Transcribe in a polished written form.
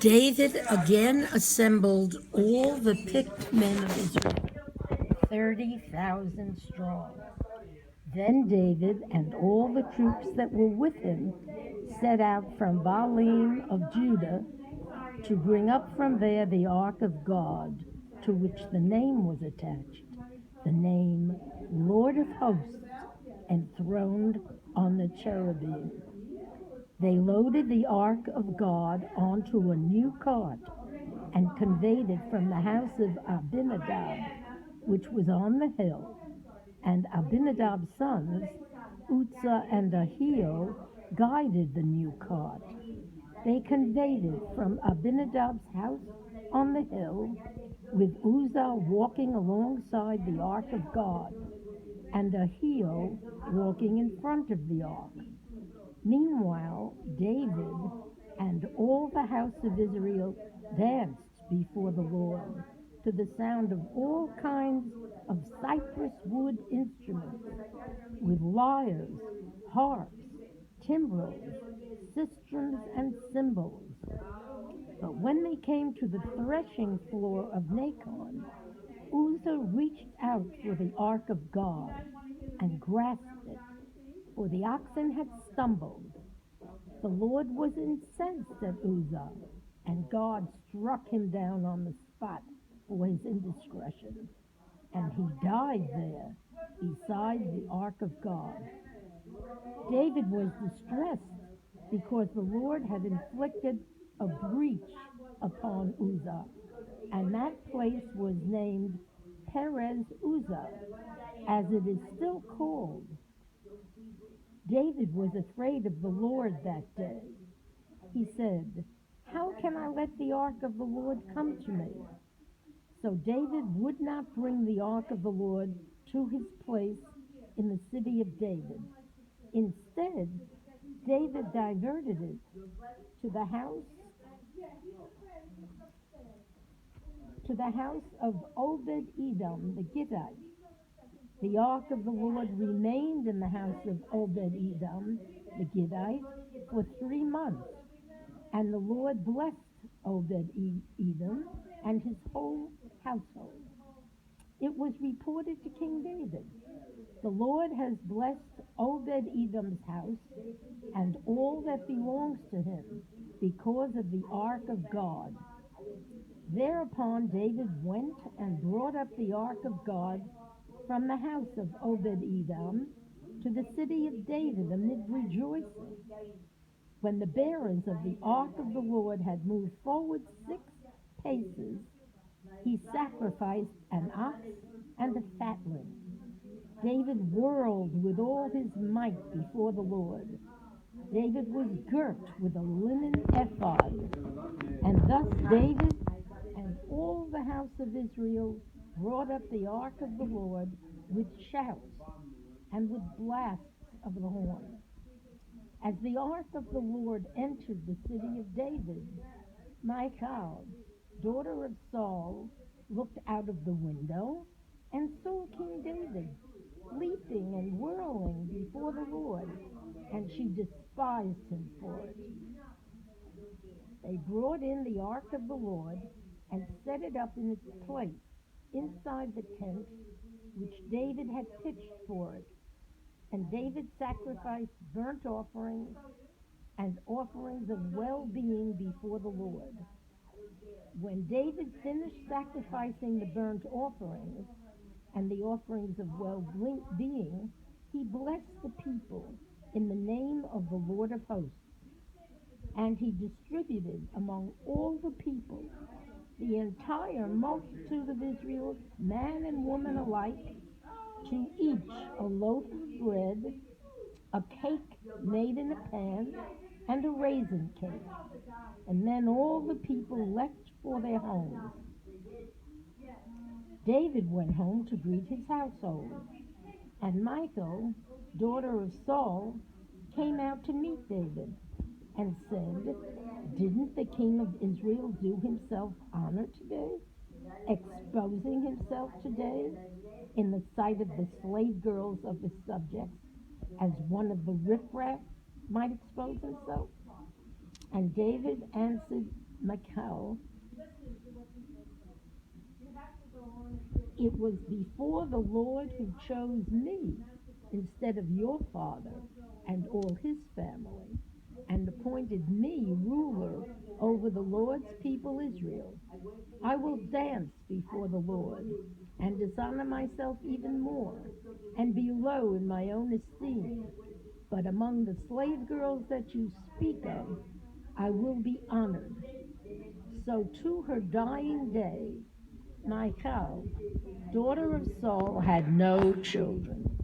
David again assembled all the picked men of Israel, 30,000 strong. Then David and all the troops that were with him set out from Baalim of Judah to bring up from there the ark of God, to which the name was attached, the name Lord of Hosts, enthroned on the cherubim. They loaded the ark of God onto a new cart and conveyed it from the house of Abinadab, which was on the hill. And Abinadab's sons, Uzzah and Ahio, guided the new cart. They conveyed it from Abinadab's house on the hill, with Uzzah walking alongside the ark of God, and Ahio walking in front of the ark. Meanwhile, David and all the house of Israel danced before the Lord to the sound of all kinds of cypress wood instruments, with lyres, harps, timbrels, sistrums, and cymbals. But when they came to the threshing floor of Nacon, Uzzah reached out for the ark of God and grasped it, for the oxen had stumbled. The Lord was incensed at Uzzah, and God struck him down on the spot for his indiscretion, and he died there beside the ark of God. David was distressed because the Lord had inflicted a breach upon Uzzah, and that place was named Perez Uzzah, as it is still called. David was afraid of the Lord that day. He said, "How can I let the ark of the Lord come to me?" So David would not bring the ark of the Lord to his place in the city of David. Instead, David diverted it to the house of Obed-Edom the Gittite. The ark of the Lord remained in the house of Obed-Edom the Gittite for 3 months, and the Lord blessed Obed-Edom and his whole household. It was reported to King David, "The Lord has blessed Obed-Edom's house and all that belongs to him because of the ark of God." Thereupon David went and brought up the ark of God from the house of Obed-Edom to the city of David amid rejoicing. When the bearers of the ark of the Lord had moved forward 6 paces, he sacrificed an ox and a fatling. David whirled with all his might before the Lord. David was girt with a linen ephod, and thus David and all the house of Israel brought up the ark of the Lord with shouts and with blasts of the horn. As the ark of the Lord entered the city of David, Michal, daughter of Saul, looked out of the window and saw King David leaping and whirling before the Lord, and she despised him for it. They brought in the ark of the Lord and set it up in its place inside the tent which David had pitched for it. And David sacrificed burnt offerings and offerings of well-being before the Lord. When David finished sacrificing the burnt offerings and the offerings of well-being, he blessed the people in the name of the Lord of hosts. And he distributed among all the people, the entire multitude of Israel, man and woman alike, to each a loaf of bread, a cake made in a pan, and a raisin cake. And then all the people left for their homes. David went home to greet his household, and Michal, daughter of Saul, came out to meet David and said, "Didn't the king of Israel do himself honor today, exposing himself today in the sight of the slave girls of his subjects, as one of the riffraff might expose himself?" And David answered, Michal, it was before the Lord who chose me instead of your father and all his family, and appointed me ruler over the Lord's people Israel. I will dance before the Lord and dishonor myself even more and be low in my own esteem. But among the slave girls that you speak of, I will be honored. So to her dying day, Michal, daughter of Saul, had no children.